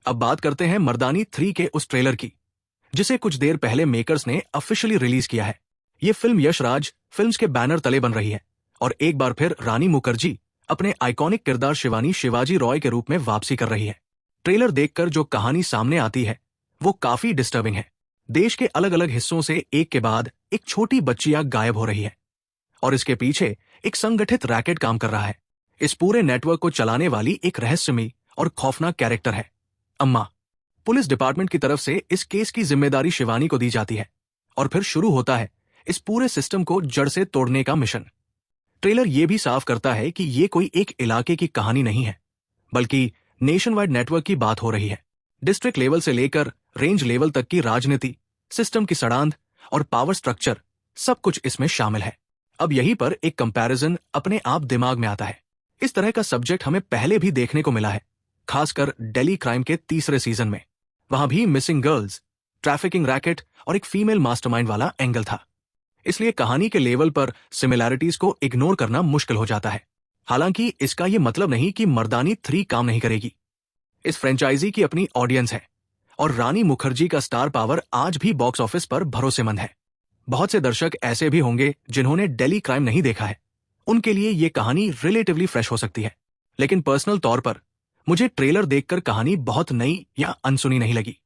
अब बात करते हैं मर्दानी 3 के उस ट्रेलर की, जिसे कुछ देर पहले मेकर्स ने ऑफिशियली रिलीज किया है। ये फिल्म यश राज फिल्म्स के बैनर तले बन रही है और एक बार फिर रानी मुखर्जी अपने आइकॉनिक किरदार शिवानी शिवाजी रॉय के रूप में वापसी कर रही है। ट्रेलर देखकर जो कहानी सामने आती है वो काफी डिस्टर्बिंग है। देश के अलग अलग हिस्सों से एक के बाद एक छोटी बच्चियां गायब हो रही है और इसके पीछे एक संगठित रैकेट काम कर रहा है। इस पूरे नेटवर्क को चलाने वाली एक रहस्यमयी और खौफनाक कैरेक्टर है अम्मा। पुलिस डिपार्टमेंट की तरफ से इस केस की जिम्मेदारी शिवानी को दी जाती है और फिर शुरू होता है इस पूरे सिस्टम को जड़ से तोड़ने का मिशन। ट्रेलर यह भी साफ करता है कि ये कोई एक इलाके की कहानी नहीं है, बल्कि नेशन वाइड नेटवर्क की बात हो रही है। डिस्ट्रिक्ट लेवल से लेकर रेंज लेवल तक की राजनीति, सिस्टम की सड़ांध और पावर स्ट्रक्चर सब कुछ इसमें शामिल है। अब यहीं पर एक कंपैरिजन अपने आप दिमाग में आता है। इस तरह का सब्जेक्ट हमें पहले भी देखने को मिला है, खासकर दिल्ली क्राइम के 3रे सीजन में। वहां भी मिसिंग गर्ल्स, ट्रैफिकिंग रैकेट और एक फीमेल मास्टरमाइंड वाला एंगल था। इसलिए कहानी के लेवल पर सिमिलैरिटीज को इग्नोर करना मुश्किल हो जाता है। हालांकि इसका यह मतलब नहीं कि मर्दानी 3 काम नहीं करेगी। इस फ्रेंचाइजी की अपनी ऑडियंस है और रानी मुखर्जी का स्टार पावर आज भी बॉक्स ऑफिस पर भरोसेमंद है। बहुत से दर्शक ऐसे भी होंगे जिन्होंने दिल्ली क्राइम नहीं देखा है, उनके लिए यह कहानी रिलेटिवली फ्रेश हो सकती है। लेकिन पर्सनल तौर पर मुझे ट्रेलर देखकर कहानी बहुत नई या अनसुनी नहीं लगी।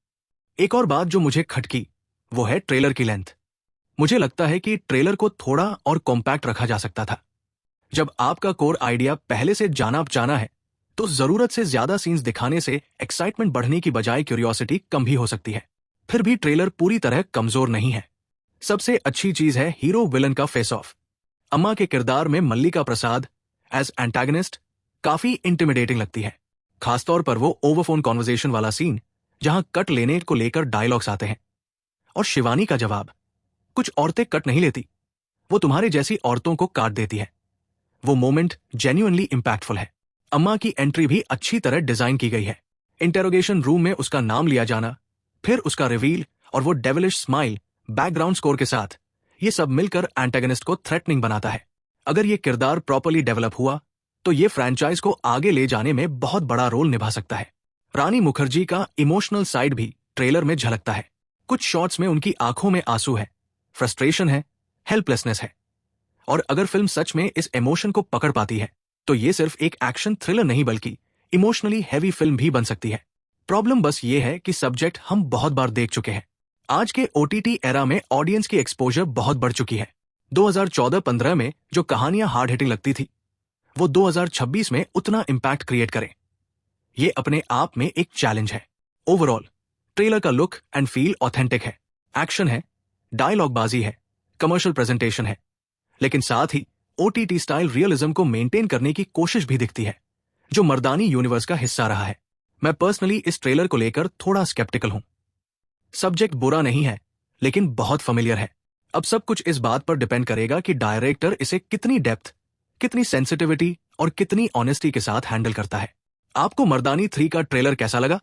एक और बात जो मुझे खटकी वो है ट्रेलर की लेंथ। मुझे लगता है कि ट्रेलर को थोड़ा और कॉम्पैक्ट रखा जा सकता था। जब आपका कोर आइडिया पहले से जाना है तो जरूरत से ज्यादा सीन्स दिखाने से एक्साइटमेंट बढ़ने की बजाय क्यूरियोसिटी कम भी हो सकती है। फिर भी ट्रेलर पूरी तरह कमजोर नहीं है। सबसे अच्छी चीज है हीरो विलन का फेस ऑफ। अम्मा के किरदार में मल्लिका प्रसाद एज एंटागनिस्ट काफी इंटिमिडेटिंग लगती है, खासतौर पर वो ओवरफोन कॉन्वर्सेशन वाला सीन जहां कट लेने को लेकर डायलॉग्स आते हैं। और शिवानी का जवाब, कुछ औरतें कट नहीं लेती, वो तुम्हारे जैसी औरतों को काट देती है। वो मोमेंट जेन्युइनली इंपैक्टफुल है। अम्मा की एंट्री भी अच्छी तरह डिजाइन की गई है। इंटेरोगेशन रूम में उसका नाम लिया जाना, फिर उसका रिवील और वो डेविलिश स्माइल बैकग्राउंड स्कोर के साथ, ये सब मिलकर एंटागनिस्ट को थ्रेटनिंग बनाता है। अगर ये किरदार प्रॉपर्ली डेवलप हुआ तो ये फ्रैंचाइज को आगे ले जाने में बहुत बड़ा रोल निभा सकता है। रानी मुखर्जी का इमोशनल साइड भी ट्रेलर में झलकता है। कुछ शॉट्स में उनकी आंखों में आंसू है, फ्रस्ट्रेशन है, हेल्पलेसनेस है। और अगर फिल्म सच में इस इमोशन को पकड़ पाती है तो ये सिर्फ एक एक्शन थ्रिलर नहीं बल्कि इमोशनली हैवी फिल्म भी बन सकती है। प्रॉब्लम बस ये है कि सब्जेक्ट हम बहुत बार देख चुके हैं। आज के ओटीटी एरा में ऑडियंस की एक्सपोजर बहुत बढ़ चुकी है। 2014-15 में जो कहानियां हार्ड हिटिंग लगती थी वो 2026 में उतना इंपैक्ट क्रिएट करें, ये अपने आप में एक चैलेंज है। ओवरऑल ट्रेलर का लुक एंड फील ऑथेंटिक है, एक्शन है, डायलॉग बाजी है, कमर्शियल प्रेजेंटेशन है, लेकिन साथ ही ओटीटी स्टाइल रियलिज्म को मेंटेन करने की कोशिश भी दिखती है, जो मर्दानी यूनिवर्स का हिस्सा रहा है। मैं पर्सनली इस ट्रेलर को लेकर थोड़ा स्केप्टिकल हूं। सब्जेक्ट बुरा नहीं है, लेकिन बहुत फेमिलियर है। अब सब कुछ इस बात पर डिपेंड करेगा कि डायरेक्टर इसे कितनी डेप्थ, कितनी सेंसिटिविटी और कितनी ऑनेस्टी के साथ हैंडल करता है। आपको मर्दानी 3 का ट्रेलर कैसा लगा?